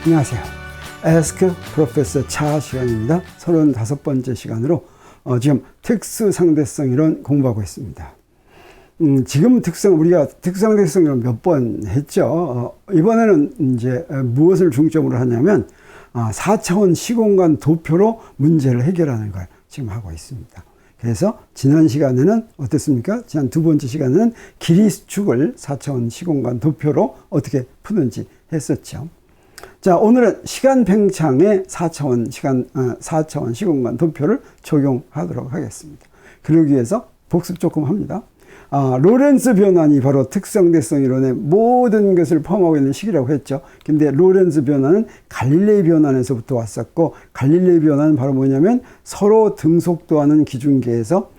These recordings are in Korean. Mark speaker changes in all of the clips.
Speaker 1: 안녕하세요. Ask Professor 차 시간입니다. 35번째 시간으로 지금 특수상대성 이론 공부하고 있습니다. 지금 우리가 특수상대성 이론 몇 번 했죠. 이번에는 이제 무엇을 중점으로 하냐면 4차원 시공간 도표로 문제를 해결하는 걸 지금 하고 있습니다. 그래서 지난 시간에는 어땠습니까? 지난 두 번째 시간에는 길이 수축을 4차원 시공간 도표로 어떻게 푸는지 했었죠. 자, 오늘은 시간 팽창의 4차원 시공간 도표를 적용하도록 하겠습니다. 그러기 위해서 복습 조금 합니다. 로렌츠 변환이 바로 특성대성 이론의 모든 것을 포함하고 있는 식이라고 했죠. 근데 로렌츠 변환은 갈릴레이 변환에서부터 왔었고, 갈릴레이 변환은 바로 뭐냐면 서로 등속도하는 기준계에서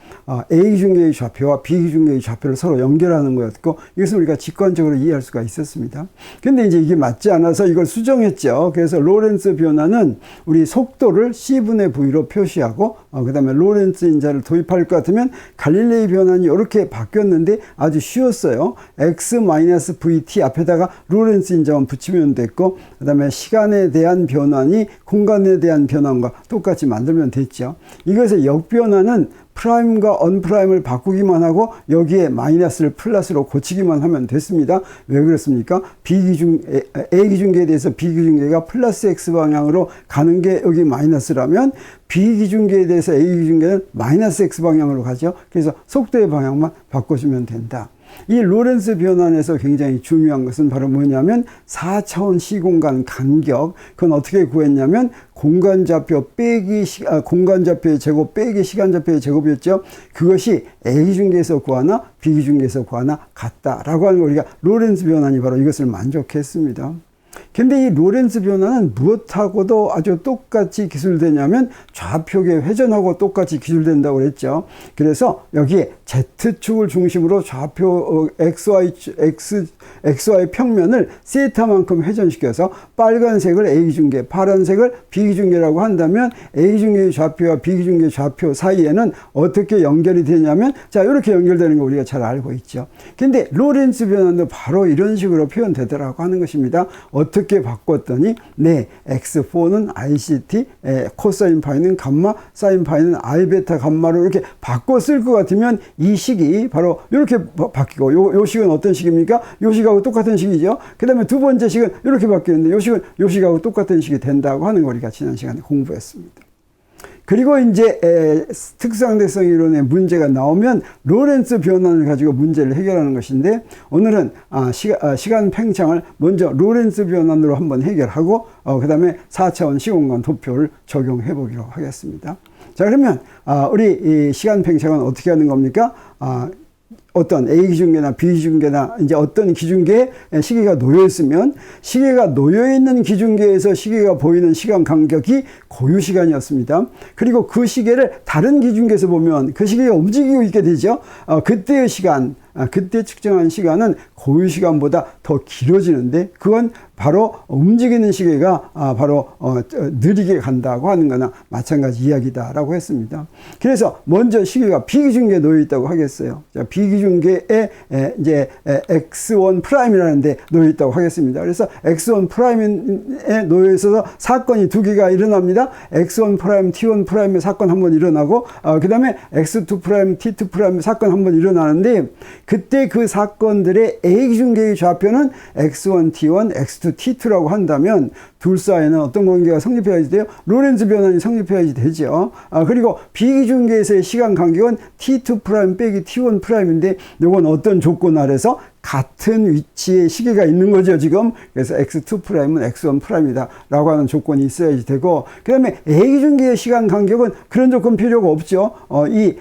Speaker 1: A 기준계의 좌표와 B 기준계의 좌표를 서로 연결하는 거였고, 이것을 우리가 직관적으로 이해할 수가 있었습니다. 근데 이제 이게 맞지 않아서 이걸 수정했죠. 그래서 로렌츠 변환은 우리 속도를 C분의 V로 표시하고, 그 다음에 로렌츠 인자를 도입할 것 같으면 갈릴레이 변환이 이렇게 바뀌었는데 아주 쉬웠어요. X-VT 앞에다가 로렌츠 인자만 붙이면 됐고, 그 다음에 시간에 대한 변환이 공간에 대한 변환과 똑같이 만들면 됐죠. 이것의 역변환은 프라임과 언프라임을 바꾸기만 하고 여기에 마이너스를 플러스로 고치기만 하면 됐습니다. 왜 그렇습니까? A 기준계에 대해서 B 기준계가 플러스 X 방향으로 가는 게 여기 마이너스라면 B 기준계에 대해서 A 기준계는 마이너스 X 방향으로 가죠. 그래서 속도의 방향만 바꿔주면 된다. 이 로렌츠 변환에서 굉장히 중요한 것은 바로 뭐냐면 4차원 시공간 간격, 그건 어떻게 구했냐면 공간좌표 빼기 공간좌표의 제곱 빼기 시간좌표의 제곱이었죠. 그것이 A 기준계에서 구하나 B 기준계에서 구하나 같다라고 하는 거, 우리가 로렌츠 변환이 바로 이것을 만족했습니다. 근데 이 로렌츠 변환은 무엇하고도 아주 똑같이 기술되냐면 좌표계 회전하고 똑같이 기술된다고 그랬죠. 그래서 여기에 Z축을 중심으로 좌표 XY 평면을 세타만큼 회전시켜서 빨간색을 A 기준계, 파란색을 B 기준계라고 한다면 A 기준계의 좌표와 B 기준계의 좌표 사이에는 어떻게 연결이 되냐면, 자, 이렇게 연결되는 거 우리가 잘 알고 있죠. 근데 로렌츠 변환도 바로 이런 식으로 표현되더라고 하는 것입니다. 어떻게 바꿨더니, 네, X4는 ICT, 코사인 파이는 감마, 사인 파이는 I 베타 감마로 이렇게 바꿔 쓸 것 같으면 이 식이 바로 이렇게 바뀌고, 요 식은 어떤 식입니까? 요 식하고 똑같은 식이죠. 그 다음에 두 번째 식은 이렇게 바뀌는데 요 식은 요 식하고 똑같은 식이 된다고 하는 거 우리가 지난 시간에 공부했습니다. 그리고 이제 특수상대성 이론의 문제가 나오면 로렌츠 변환을 가지고 문제를 해결하는 것인데, 오늘은 시간 팽창을 먼저 로렌츠 변환으로 한번 해결하고 그 다음에 4차원 시공간 도표를 적용해 보기로 하겠습니다. 자, 그러면 우리 이 시간 팽창은 어떻게 하는 겁니까? 어떤 A 기준계나 B 기준계나 이제 어떤 기준계에 시계가 놓여 있으면, 시계가 놓여 있는 기준계에서 시계가 보이는 시간 간격이 고유 시간이었습니다. 그리고 그 시계를 다른 기준계에서 보면 그 시계가 움직이고 있게 되죠. 그때의 시간, 그때 측정한 시간은 고유 시간보다 더 길어지는데, 그건 바로 움직이는 시계가 바로 느리게 간다고 하는 거나 마찬가지 이야기다라고 했습니다. 그래서 먼저 시계가 B 기준계에 놓여 있다고 하겠어요. 자, B 기준계에 이제 X1 프라임이라는 데 놓여 있다고 하겠습니다. 그래서 X1 프라임에 놓여 있어서 사건이 두 개가 일어납니다. X1 프라임, T1 프라임의 사건 한 번 일어나고, 그 다음에 X2 프라임, T2 프라임의 사건 한 번 일어나는데, 그때 그 사건들의 A 기준계의 좌표는 X1, T1, X2, T2라고 한다면 둘 사이에는 어떤 관계가 성립해야지 돼요? 로렌츠 변환이 성립해야지 되죠. 그리고 B 기준계에서의 시간 간격은 T2 프라임 빼기 T1 프라임인데, 이건 어떤 조건 아래서 같은 위치에 시계가 있는 거죠, 지금. 그래서 X2 프라임은 X1 프라임이다 라고 하는 조건이 있어야지 되고, 그 다음에 A 기준계의 시간 간격은 그런 조건 필요가 없죠. 이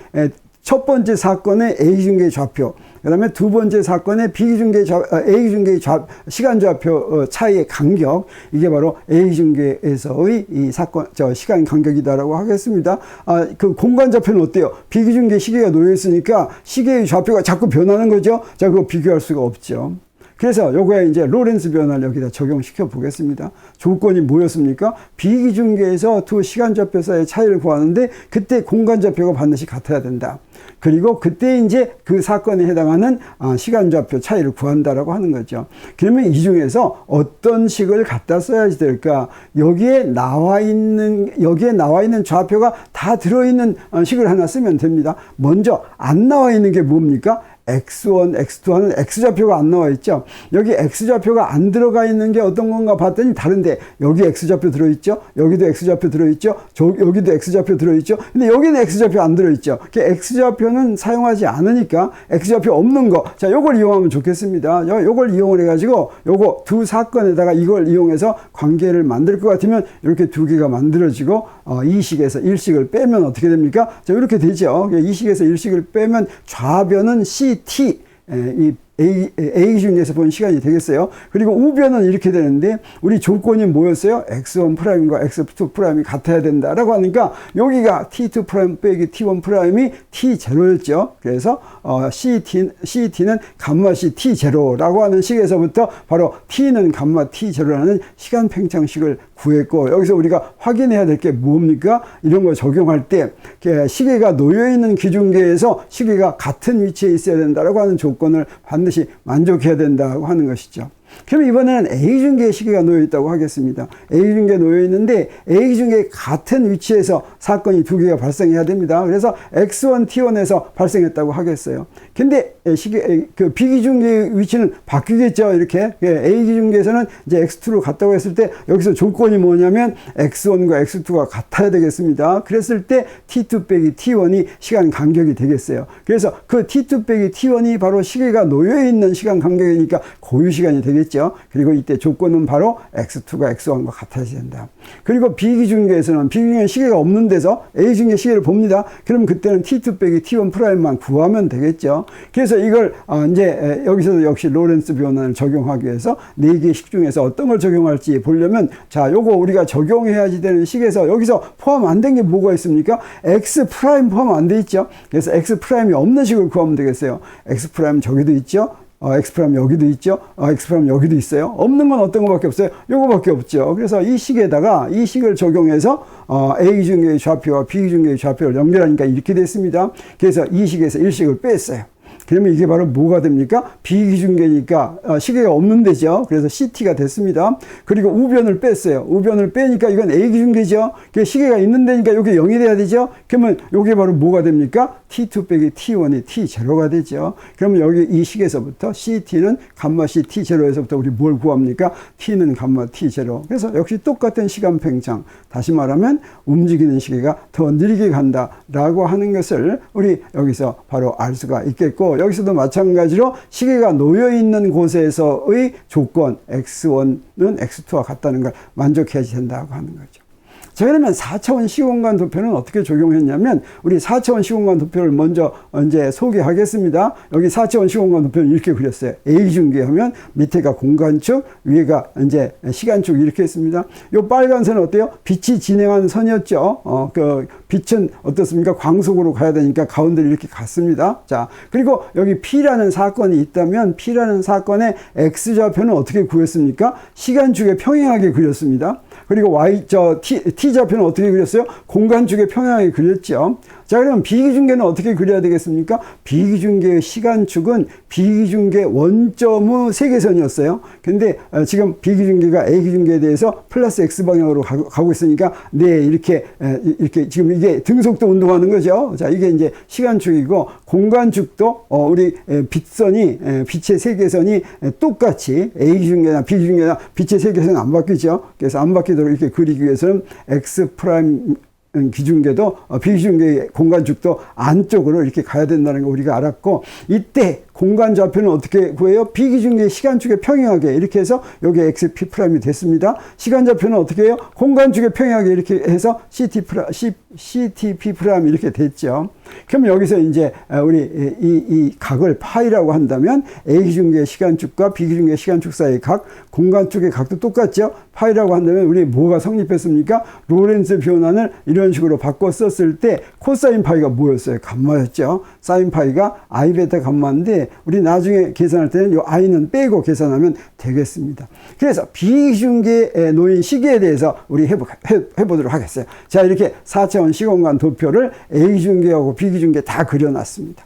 Speaker 1: 첫 번째 사건의 A 기준계의 좌표, 그 다음에 두 번째 사건의 B 기준계의 A 기준계의 시간 좌표 차이의 간격, 이게 바로 A 기준계에서의 이 사건, 시간 간격이다라고 하겠습니다. 그 공간 좌표는 어때요? B 기준계 시계가 놓여 있으니까 시계의 좌표가 자꾸 변하는 거죠. 자, 그거 비교할 수가 없죠. 그래서 요거에 이제 로렌츠 변화를 여기다 적용시켜 보겠습니다. 조건이 뭐였습니까? 비기준계에서 두 시간좌표 사이의 차이를 구하는데 그때 공간좌표가 반드시 같아야 된다. 그리고 그때 이제 그 사건에 해당하는 시간좌표 차이를 구한다라고 하는 거죠. 그러면 이 중에서 어떤 식을 갖다 써야지 될까? 여기에 나와 있는 좌표가 다 들어있는 식을 하나 쓰면 됩니다. 먼저 안 나와 있는 게 뭡니까? X1, X2 하는 X좌표가 안 나와 있죠. 여기 X좌표가 안 들어가 있는 게 어떤 건가 봤더니 다른데, 여기 X좌표 들어있죠. 여기도 X좌표 들어있죠. 여기도 X좌표 들어있죠. 근데 여기는 X좌표 안 들어있죠. X좌표는 사용하지 않으니까 X좌표 없는 거. 자, 요걸 이용하면 좋겠습니다. 요걸 이용을 해가지고 요거 두 사건에다가 이걸 이용해서 관계를 만들 것 같으면 이렇게 두 개가 만들어지고, 이 식에서 1식을 빼면 어떻게 됩니까? 자, 이렇게 되죠. 이 식에서 1식을 빼면 좌변은 CT, 이 A 중에서 본 시간이 되겠어요. 그리고 우변은 이렇게 되는데, 우리 조건이 뭐였어요? X1'과 X2'이 같아야 된다라고 하니까, 여기가 T2' 빼기 T1'이 T0였죠. 그래서 CT는 감마 C T0라고 하는 식에서부터 바로 T는 감마 T0라는 시간 팽창식을 구했고, 여기서 우리가 확인해야 될 게 뭡니까? 이런 거 적용할 때 시계가 놓여있는 기준계에서 시계가 같은 위치에 있어야 된다라고 하는 조건을 반드시 만족해야 된다고 하는 것이죠. 그럼 이번에는 A중계에 시계가 놓여있다고 하겠습니다. A중계에 놓여있는데 A중계 같은 위치에서 사건이 두 개가 발생해야 됩니다. 그래서 X1, T1에서 발생했다고 하겠어요. 근데 그 B기준계의 위치는 바뀌겠죠. 이렇게 A기준계에서는 이제 X2로 갔다고 했을 때 여기서 조건이 뭐냐면 X1과 X2가 같아야 되겠습니다. 그랬을 때 T2 빼기 T1이 시간 간격이 되겠어요. 그래서 그 T2 빼기 T1이 바로 시계가 놓여있는 시간 간격이니까 고유시간이 되겠죠. 그리고 이때 조건은 바로 X2가 X1과 같아져야 된다. 그리고 B기준계에서는 시계가 없는 데서 A중계 시계를 봅니다. 그럼 그때는 T2 빼기 T1'만 구하면 되겠죠. 그래서 이걸 이제 여기서도 역시 로렌츠 변화를 적용하기 위해서 4개의 식 중에서 어떤 걸 적용할지 보려면, 자, 요거 우리가 적용해야지 되는 식에서 여기서 포함 안 된 게 뭐가 있습니까? X' 포함 안 돼 있죠. 그래서 X'이 없는 식을 구하면 되겠어요. X' 저기도 있죠. X' 여기도 있죠. X' 여기도 있어요. 없는 건 어떤 것밖에 없어요? 요거밖에 없죠. 그래서 이 식에다가 이 식을 적용해서 A중계의 좌표와 B중계의 좌표를 연결하니까 이렇게 됐습니다. 그래서 이 식에서 1식을 뺐어요. 그러면 이게 바로 뭐가 됩니까? 비기준계니까 시계가 없는 데죠. 그래서 CT가 됐습니다. 그리고 우변을 뺐어요. 우변을 빼니까 이건 A기준계죠. 시계가 있는 데니까 이게 0이 돼야 되죠. 그러면 이게 바로 뭐가 됩니까? T2 빼기 T1이 T0가 되죠. 그러면 여기 이 식에서부터 CT는 감마 C T0에서부터 우리 뭘 구합니까? T는 감마 T0. 그래서 역시 똑같은 시간 팽창. 다시 말하면 움직이는 시계가 더 느리게 간다라고 하는 것을 우리 여기서 바로 알 수가 있겠고, 여기서도 마찬가지로 시계가 놓여있는 곳에서의 조건 X1은 X2와 같다는 걸 만족해야 된다고 하는 거죠. 자, 그러면 4차원 시공간 도표는 어떻게 적용했냐면, 우리 4차원 시공간 도표를 먼저 이제 소개하겠습니다. 여기 4차원 시공간 도표는 이렇게 그렸어요. A중계 하면 밑에가 공간축, 위에가 이제 시간축 이렇게 했습니다. 요 빨간 선은 어때요? 빛이 진행하는 선이었죠. 그 빛은 어떻습니까? 광속으로 가야 되니까 가운데를 이렇게 갔습니다. 자, 그리고 여기 P라는 사건이 있다면 P라는 사건의 X좌표는 어떻게 구했습니까? 시간축에 평행하게 그렸습니다. 그리고 T좌표는 어떻게 그렸어요? 공간축에 평행하게 그렸죠. 자, 그러면 비기준계는 어떻게 그려야 되겠습니까? 비기준계의 시간축은 비기준계 원점의 세계선이었어요. 근데 지금 비기준계가 A기준계에 대해서 플러스 X방향으로 가고 있으니까, 네, 이렇게 지금 이게 등속도 운동하는 거죠. 자, 이게 이제 시간축이고, 공간축도 우리 빛의 세계선이 똑같이 A기준계나 B기준계나 빛의 세계선은 안 바뀌죠. 그래서 안 바뀌도록 이렇게 그리기 위해서는 X' 기준계도 비기준계의 공간축도 안쪽으로 이렇게 가야 된다는 거 우리가 알았고, 이때 공간 좌표는 어떻게 구해요? 비기준계 시간축에 평행하게 이렇게 해서 여기 XP'이 됐습니다. 시간 좌표는 어떻게 해요? 공간축에 평행하게 이렇게 해서 CTP' 이렇게 됐죠. 그럼 여기서 이제 우리 이 각을 파이라고 한다면 A 기준계의 시간축과 B 기준계의 시간축 사이의 각, 공간축의 각도 똑같죠? 파이라고 한다면 우리 뭐가 성립했습니까? 로렌츠 변환을 이런 식으로 바꿔 썼을 때 코사인 파이가 뭐였어요? 감마였죠. 사인 파이가 I 베타 감마인데 우리 나중에 계산할 때는 이 I는 빼고 계산하면 되겠습니다. 그래서 B 기준계에 놓인 시계에 대해서 우리 해보도록 하겠어요. 자, 이렇게 4차원 시공간 도표를 A 기준계하고 B 기준계 다 그려놨습니다.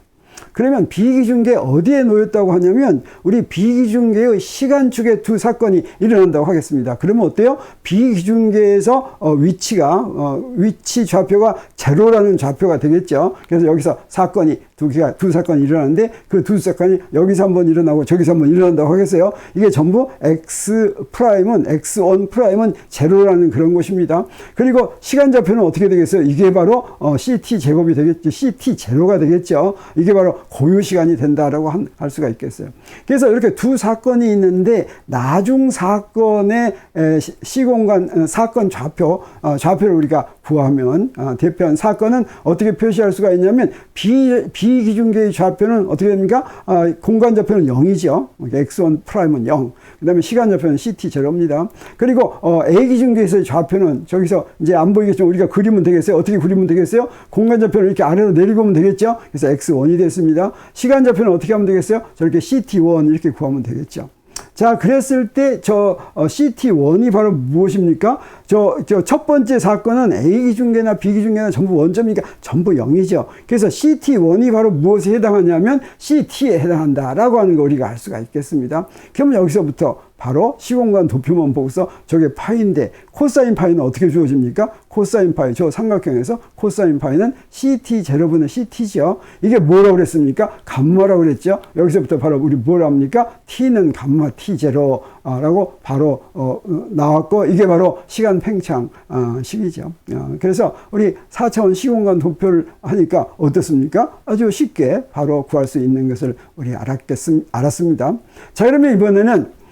Speaker 1: 그러면 비기준계 어디에 놓였다고 하냐면 우리 비기준계의 시간축에 두 사건이 일어난다고 하겠습니다. 그러면 어때요? 비기준계에서 위치 좌표가 제로라는 좌표가 되겠죠. 그래서 여기서 사건이 두 사건이 일어나는데 그 두 사건이 여기서 한번 일어나고 저기서 한번 일어난다고 하겠어요. 이게 전부 x1'은 제로라는 그런 것입니다. 그리고 시간 좌표는 어떻게 되겠어요? 이게 바로 ct 제곱이 되겠죠. ct 제로가 되겠죠. 이게 바로 고유 시간이 된다라고 할 수가 있겠어요. 그래서 이렇게 두 사건이 있는데 나중 사건의 시공간 사건 좌표를 우리가 구하면 대표한 사건은 어떻게 표시할 수가 있냐면 비기준계의 좌표는 어떻게 됩니까? 공간 좌표는 0이죠. x1'은 0. 그 다음에 시간 좌표는 ct 제로입니다. 그리고 A 기준계에서의 좌표는 저기서 이제 안 보이겠지만 우리가 그리면 되겠어요. 어떻게 그리면 되겠어요? 공간 좌표를 이렇게 아래로 내리고 오면 되겠죠. 그래서 x1이 됐습니다. 시간 좌표는 어떻게 하면 되겠어요? 저렇게 ct1 이렇게 구하면 되겠죠. 자, 그랬을 때 CT1이 바로 무엇입니까? 첫 번째 사건은 A 기준계나 B 기준계나 전부 원점이니까 전부 0이죠. 그래서 CT1이 바로 무엇에 해당하냐면 CT에 해당한다라고 하는 거 우리가 알 수가 있겠습니다. 그러면 여기서부터 바로 시공간 도표만 보고서 저게 파이인데 코사인 파이는 어떻게 주어집니까? 코사인 파이, 저 삼각형에서 코사인 파이는 CT 제로분의 CT죠. 이게 뭐라고 그랬습니까? 감마라고 그랬죠. 여기서부터 바로 우리 뭐라 합니까? T는 감마 T 제로라고 바로 나왔고 이게 바로 시간 팽창 식이죠. 그래서 우리 4차원 시공간 도표를 하니까 어떻습니까? 아주 쉽게 바로 구할 수 있는 것을 우리 알았습니다. 자, 그러면 이번에는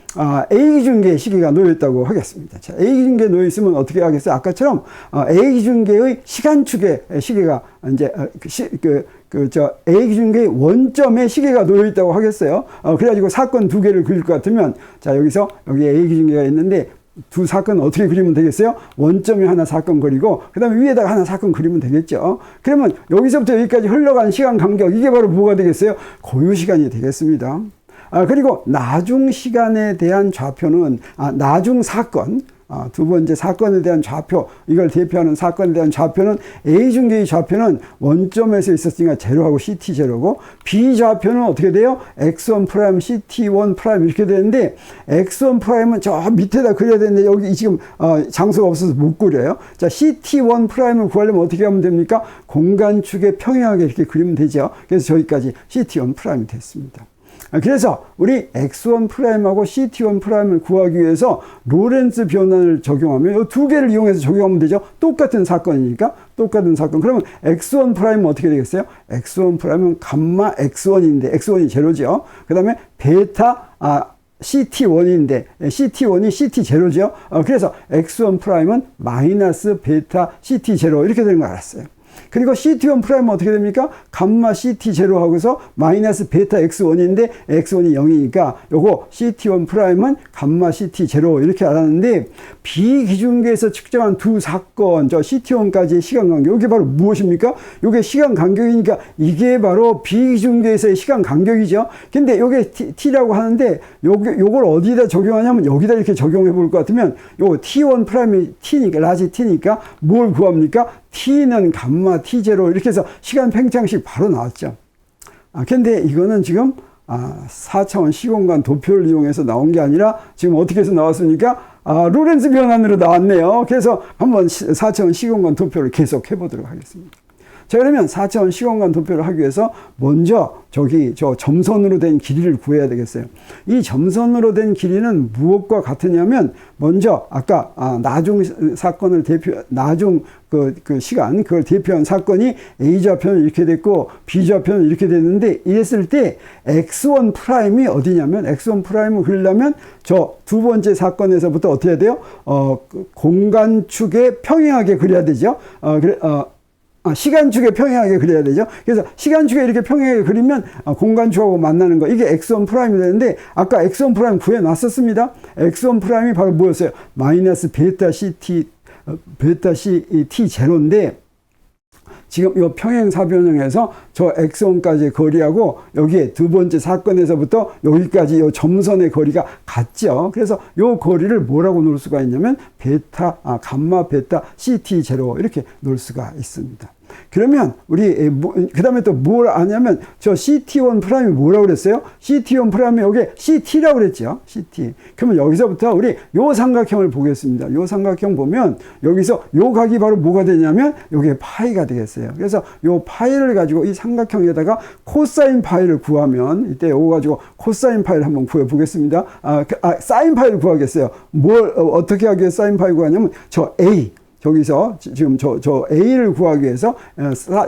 Speaker 1: A 기준계의 시계가 놓여있다고 하겠습니다. 자, A 기준계에 놓여있으면 어떻게 하겠어요? 아까처럼 A 기준계의 시간축의 시계가 이제 A 기준계의 원점에 시계가 놓여있다고 하겠어요. 그래가지고 사건 두 개를 그릴 것 같으면 자, 여기서 여기 A 기준계가 있는데 두 사건은 어떻게 그리면 되겠어요? 원점에 하나 사건 그리고 그 다음에 위에다가 하나 사건 그리면 되겠죠. 그러면 여기서부터 여기까지 흘러간 시간 간격 이게 바로 뭐가 되겠어요? 고유 시간이 되겠습니다. 그리고 나중 시간에 대한 좌표는 나중 사건 두 번째 사건에 대한 좌표 이걸 대표하는 사건에 대한 좌표는 A 중계의 좌표는 원점에서 있었으니까 제로하고 CT 제로고 B 좌표는 어떻게 돼요? X1 프라임 CT1 프라임 이렇게 되는데 X1 프라임은 저 밑에다 그려야 되는데 여기 지금 장소가 없어서 못 그려요. 자, CT1 프라임을 구하려면 어떻게 하면 됩니까? 공간축에 평행하게 이렇게 그리면 되죠. 그래서 저기까지 CT1 프라임이 됐습니다. 그래서 우리 X1 프라임하고 CT1 프라임을 구하기 위해서 로렌츠 변환을 적용하면 이 두 개를 이용해서 적용하면 되죠. 똑같은 사건이니까 똑같은 사건. 그러면 X1 프라임은 어떻게 되겠어요? X1 프라임은 감마 X1인데 X1이 제로죠. 그 다음에 베타 CT1인데 CT1이 CT 제로죠. 그래서 X1 프라임은 마이너스 베타 CT 제로 이렇게 되는 거 알았어요. 그리고 CT1 프라임은 어떻게 됩니까? 감마 CT 제로 하고서 마이너스 베타 X1인데 X1이 0이니까 요거 CT1 프라임은 감마 CT 제로 이렇게 알았는데 비기준계에서 측정한 두 사건 저 CT1까지의 시간 간격 이게 바로 무엇입니까? 요게 시간 간격이니까 이게 바로 비기준계에서의 시간 간격이죠. 근데 요게 T라고 하는데 요걸 어디다 적용하냐면 여기다 이렇게 적용해 볼 것 같으면 요거 T1 프라임이 T니까 라지 T니까 뭘 구합니까? T는 감마 T0 이렇게 해서 시간 팽창식 바로 나왔죠. 근데 이거는 지금 4차원 시공간 도표를 이용해서 나온 게 아니라 지금 어떻게 해서 나왔습니까? 로렌츠 변환으로 나왔네요. 그래서 한번 4차원 시공간 도표를 계속 해보도록 하겠습니다. 자, 그러면 4차원 시공간 도표를 하기 위해서 먼저 저 점선으로 된 길이를 구해야 되겠어요. 이 점선으로 된 길이는 무엇과 같으냐면 먼저 아까 나중 사건을 나중 그 시간 그걸 대표한 사건이 A 좌표는 이렇게 됐고 B 좌표는 이렇게 됐는데 이랬을 때 X1 프라임이 어디냐면 X1 프라임을 그리려면 저 두 번째 사건에서부터 어떻게 해야 돼요? 공간축에 평행하게 그려야 되죠. 시간축에 평행하게 그려야 되죠. 그래서 시간축에 이렇게 평행하게 그리면 공간축하고 만나는 거, 이게 x1 프라임이 되는데 아까 x1 프라임 구해놨었습니다. x1 프라임이 바로 뭐였어요? 마이너스 베타 ct t 제로인데 지금 이 평행사변형에서 저 x1까지의 거리하고 여기에 두 번째 사건에서부터 여기까지 이 점선의 거리가 같죠. 그래서 이 거리를 뭐라고 놓을 수가 있냐면 감마 베타 ct 제로 이렇게 놓을 수가 있습니다. 그러면 우리 그 다음에 또 뭘 아냐면 저 CT1 프라임이 뭐라고 그랬어요? CT1 프라임이 여기 CT라고 그랬죠. CT. 그러면 여기서부터 우리 요 삼각형을 보겠습니다. 요 삼각형 보면 여기서 요 각이 바로 뭐가 되냐면 요게 파이가 되겠어요. 그래서 요 파이를 가지고 이 삼각형에다가 코사인 파이를 구하면 이때 요거 가지고 코사인 파이를 한번 구해 보겠습니다. 사인 파이를 구하겠어요. 어떻게 하기에 사인 파이 구하냐면 저 A 저기서 지금 저 A를 구하기 위해서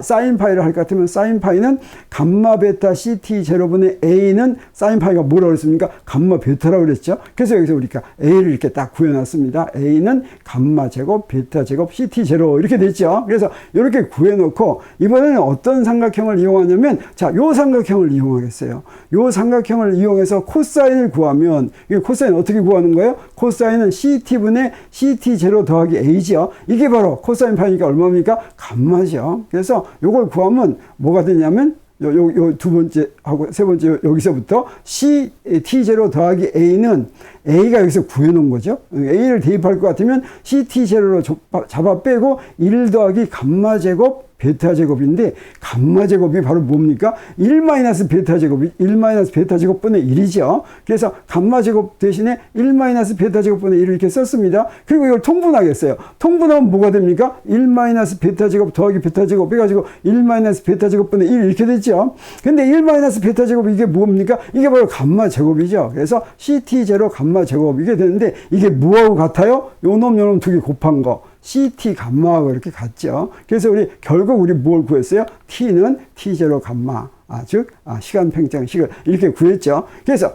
Speaker 1: 사인 파이를 할 것 같으면 사인 파이는 감마 베타 CT 제로분의 A는 사인 파이가 뭐라고 그랬습니까? 감마 베타라고 그랬죠. 그래서 여기서 우리가 A를 이렇게 딱 구해놨습니다. A는 감마 제곱 베타 제곱 CT 제로 이렇게 됐죠. 그래서 이렇게 구해놓고 이번에는 어떤 삼각형을 이용하냐면 요 삼각형을 이용하겠어요. 요 삼각형을 이용해서 코사인을 구하면 이 코사인 어떻게 구하는 거예요? 코사인은 CT분의 CT 제로 더하기 A죠. 이게 바로 코사인 파이니까 얼마입니까? 감마죠. 그래서 요걸 구하면 뭐가 되냐면 요 두 번째 하고 세 번째 여기서부터 CT0 더하기 A는 A가 여기서 구해놓은 거죠. A를 대입할 것 같으면 CT0로 잡아 빼고 1 더하기 감마 제곱 베타 제곱인데 감마 제곱이 바로 뭡니까? 1 마이너스 베타 제곱이 1 마이너스 베타 제곱분의 1이죠. 그래서 감마 제곱 대신에 1 마이너스 베타 제곱분의 1을 이렇게 썼습니다. 그리고 이걸 통분하겠어요. 통분하면 뭐가 됩니까? 1 마이너스 베타 제곱 더하기 베타 제곱 해가지고 1 마이너스 베타 제곱분의 1 이렇게 됐죠. 근데 1 마이너스 베타 제곱 이게 뭡니까? 이게 바로 감마 제곱이죠. 그래서 CT0 감마 제곱 이게 되는데 이게 뭐하고 같아요? 요놈 두 개 곱한 거. CT 감마하고 이렇게 같죠. 그래서 결국 우리 뭘 구했어요? T는 T0 감마. 즉, 시간 팽창식을 이렇게 구했죠. 그래서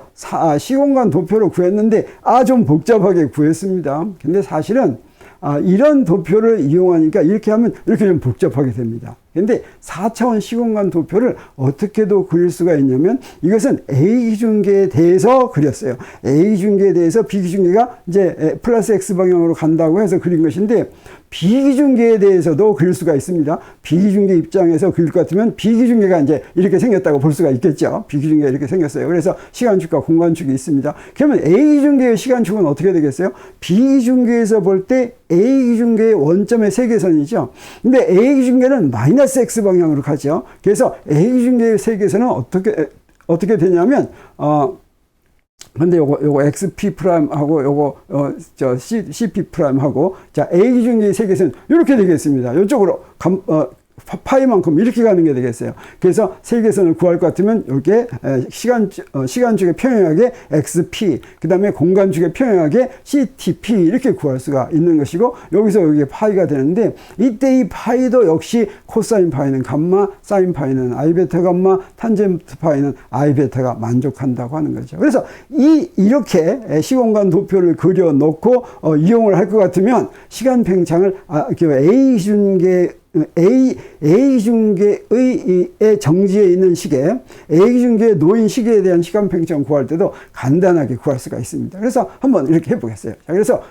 Speaker 1: 시공간 도표로 구했는데, 좀 복잡하게 구했습니다. 근데 사실은, 이런 도표를 이용하니까 이렇게 하면 이렇게 좀 복잡하게 됩니다. 근데 4차원 시공간 도표를 어떻게도 그릴 수가 있냐면 이것은 A 기준계에 대해서 그렸어요. A 기준계에 대해서 B 기준계가 이제 플러스 X 방향으로 간다고 해서 그린 것인데 B 기준계에 대해서도 그릴 수가 있습니다. B 기준계 입장에서 그릴 것 같으면 B 기준계가 이제 이렇게 생겼다고 볼 수가 있겠죠. B 기준계가 이렇게 생겼어요. 그래서 시간축과 공간축이 있습니다. 그러면 A 기준계의 시간축은 어떻게 되겠어요? B 기준계에서 볼 때 A 기준계의 원점의 세계선이죠. 근데 A 기준계는 마이너스 X 방향으로 가죠. 그래서 A 기준계의 세계선은 어떻게 되냐면, 근데 요거 XP 프라임하고 요거, CP 프라임하고, 자, A 기준계의 세계선, 이렇게 되겠습니다. 이쪽으로, 파이만큼 이렇게 가는 게 되겠어요. 그래서 세계선을 구할 것 같으면 이렇게 시간축에 평행하게 XP, 그 다음에 공간축에 평행하게 CTP 이렇게 구할 수가 있는 것이고 여기서 여기에 파이가 되는데 이때 이 파이도 역시 코사인 파이는 감마, 사인 파이는 I 베타 감마, 탄젠트 파이는 I 베타가 만족한다고 하는 거죠. 그래서 이렇게 시공간 도표를 그려놓고 이용을 할 것 같으면 시간 팽창을 A 기준계 A 기준계의 정지에 있는 시계, A 기준계에 놓인 시계에 대한 시간 팽창 구할 때도 간단하게 구할 수가 있습니다. 그래서 한번 이렇게 해보겠어요. 자, 그래서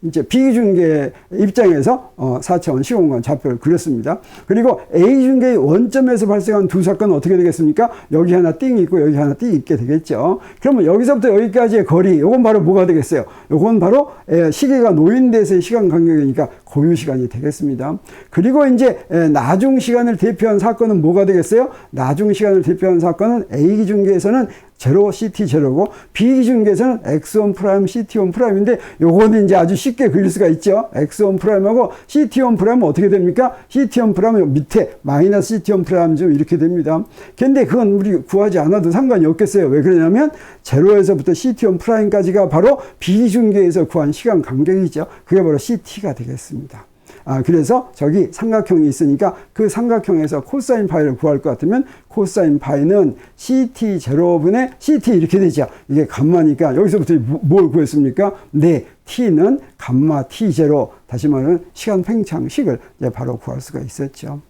Speaker 1: 이제 B 기준계 입장에서 4차원 시공간 좌표를 그렸습니다. 그리고 A 기준계의 원점에서 발생한 두 사건은 어떻게 되겠습니까? 여기 하나 띵이 있고 여기 하나 띵이 있게 되겠죠. 그러면 여기서부터 여기까지의 거리, 이건 바로 뭐가 되겠어요? 이건 바로 시계가 놓인 데서의 시간 간격이니까 고유 시간이 되겠습니다. 그리고 이제 나중 시간을 대표한 사건은 뭐가 되겠어요? 나중 시간을 대표한 사건은 A 기준계에서는 제로 CT 제로고 B 기준계에서는 X1 프라임 CT1 프라임인데 요거는 이제 아주 쉽게 그릴 수가 있죠. X1 프라임하고 CT1 프라임은 어떻게 됩니까? CT1 프라임은 밑에 마이너스 CT1 프라임 좀 이렇게 됩니다. 근데 그건 우리 구하지 않아도 상관이 없겠어요. 왜 그러냐면 제로에서부터 CT1 프라임까지가 바로 B 기준계에서 구한 시간 간격이죠. 그게 바로 CT가 되겠습니다. 그래서 저기 삼각형이 있으니까 그 삼각형에서 코사인 파이를 구할 것 같으면 코사인 파이는 CT0분의 CT 이렇게 되죠. 이게 감마니까 여기서부터 뭘 구했습니까? 네, T는 감마 T0, 다시 말하면 시간 팽창식을 이제 바로 구할 수가 있었죠.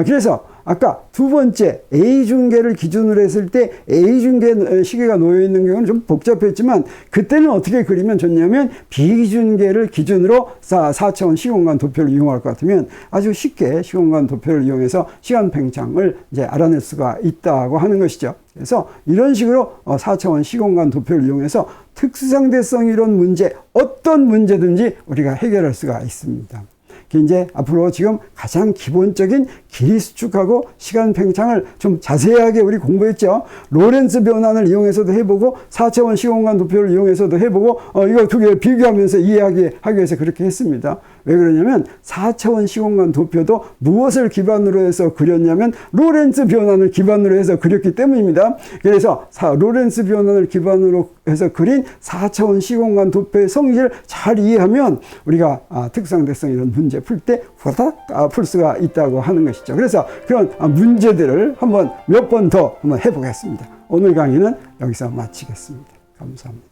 Speaker 1: 그래서 아까 두 번째 A중계를 기준으로 했을 때 A중계 시계가 놓여 있는 경우는 좀 복잡했지만 그때는 어떻게 그리면 좋냐면 B중계를 기준으로 4차원 시공간 도표를 이용할 것 같으면 아주 쉽게 시공간 도표를 이용해서 시간 팽창을 이제 알아낼 수가 있다고 하는 것이죠. 그래서 이런 식으로 4차원 시공간 도표를 이용해서 특수상대성 이론 문제, 어떤 문제든지 우리가 해결할 수가 있습니다. 이제 앞으로 지금 가장 기본적인 길이 수축하고 시간 팽창을 좀 자세하게 우리 공부했죠. 로렌츠 변환을 이용해서도 해보고 4차원 시공간 도표를 이용해서도 해보고 이거 두 개 비교하면서 이해하기 위해서 그렇게 했습니다. 왜 그러냐면 4차원 시공간 도표도 무엇을 기반으로 해서 그렸냐면 로렌츠 변환을 기반으로 해서 그렸기 때문입니다. 그래서 로렌츠 변환을 기반으로 해서 그린 4차원 시공간 도표의 성질을 잘 이해하면 우리가 특수상대성 이런 문제 풀 때 후다닥 풀 수가 있다고 하는 것이죠. 그래서 그런 문제들을 몇 번 더 한번 해보겠습니다. 오늘 강의는 여기서 마치겠습니다. 감사합니다.